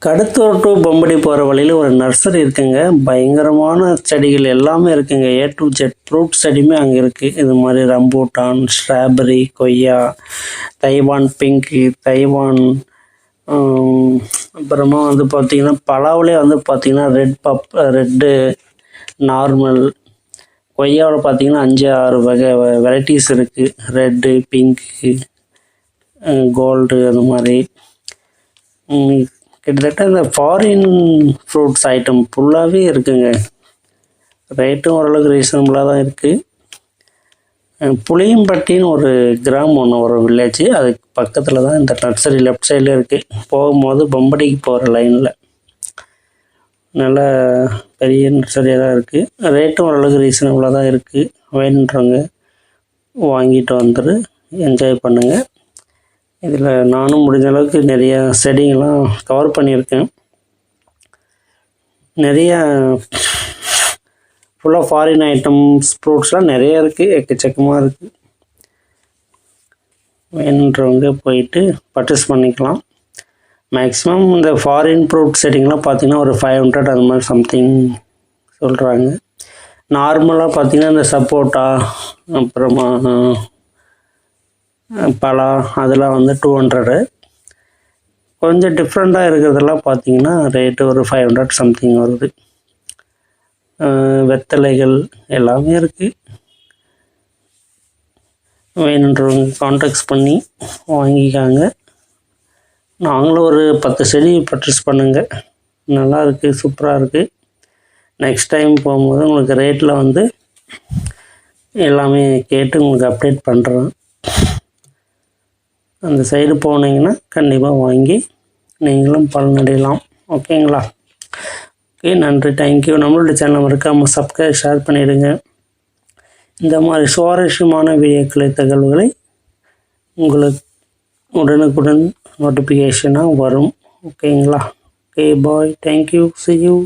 Kadathur to பொம்படி போகிற வழியில் ஒரு நர்சரி இருக்குங்க. பயங்கரமான செடிகள் எல்லாமே இருக்குங்க. ஏ டு ஜெட் ஃப்ரூட் செடியுமே அங்கே இருக்குது. இது மாதிரி ரம்பூட்டான், ஸ்ட்ராபெரி, கொய்யா, தைவான் பிங்க்கு, தைவான், அப்புறமா வந்து பார்த்திங்கன்னா பலாவிலே வந்து பார்த்திங்கன்னா ரெட்டு, நார்மல். கொய்யாவில் பார்த்திங்கன்னா 5-6 வகை வெரைட்டிஸ் இருக்குது. ரெட்டு, பிங்க்கு, கோல்டு, அது மாதிரி. கிட்டத்தட்ட இந்த ஃபாரின் ஃப்ரூட்ஸ் ஐட்டம் ஃபுல்லாகவே இருக்குங்க. ரேட்டும் ஓரளவுக்கு ரீசனபுளாக தான் இருக்குது. புளியம்பட்டின்னு ஒரு கிராமம் ஒரு வில்லேஜ், அதுக்கு பக்கத்தில் தான் இந்த நர்சரி லெஃப்ட் சைடில் இருக்குது. போகும்போது பொம்படிக்கு போகிற லைனில் நல்ல பெரிய நர்சரியாக தான் இருக்குது. ரேட்டும் ஓரளவுக்கு ரீசனபுளாக தான் இருக்குது. வேணுன்றவங்க வாங்கிட்டு வந்துட்டு என்ஜாய் பண்ணுங்கள். இதில் நானும் முடிஞ்ச அளவுக்கு நிறைய செடிங்கெல்லாம் கவர் பண்ணியிருக்கேன். நிறைய ஃபுல்லாக ஃபாரின் ஐட்டம்ஸ் ஃப்ரூட்ஸ்லாம் நிறைய இருக்குது, எக்கச்சக்கமாக இருக்குது. வேணுன்றவங்க போயிட்டு பர்ச்சேஸ் பண்ணிக்கலாம். மேக்ஸிமம் இந்த ஃபாரின் ஃப்ரூட் செடிங்கெலாம் பார்த்திங்கன்னா ஒரு 500 அது மாதிரி சம்திங் சொல்கிறாங்க. நார்மலாக பார்த்திங்கன்னா இந்த சப்போட்டா, அப்புறமா பலா, அதெல்லாம் வந்து 200. கொஞ்சம் டிஃப்ரெண்ட்டாக இருக்கிறதெல்லாம் பார்த்திங்கன்னா ரேட்டு ஒரு 500 சம்திங் வருது. வெத்தலைகள் எல்லாமே இருக்குது. வேணுன்றவங்க கான்டாக்ட்ஸ் பண்ணி வாங்கிக்காங்க. நாங்களும் ஒரு 10 செடி பர்ச்சேஸ் பண்ணுங்க. நல்லா இருக்குது, சூப்பராக இருக்குது. நெக்ஸ்ட் டைம் போகும்போது உங்களுக்கு ரேட்டில் வந்து எல்லாமே கேட்டு உங்களுக்கு அப்டேட் பண்ணுறேன். அந்த சைடு போனீங்கன்னா கண்டிப்பாக வாங்கி நீங்களும் பலனடையலாம். ஓகேங்களா? ஓகே, நன்றி, தேங்க்யூ. நம்மளோட சேனல் மறக்காமல் சப்ஸ்கிரைப், ஷேர் பண்ணிவிடுங்க. இந்த மாதிரி சுவாரஸ்யமான வீடியோக்களை, தகவல்களை உங்களுக்கு உடனுக்குடன் நோட்டிஃபிகேஷனாக வரும். ஓகேங்களா? Okay, bye, thank you, see you.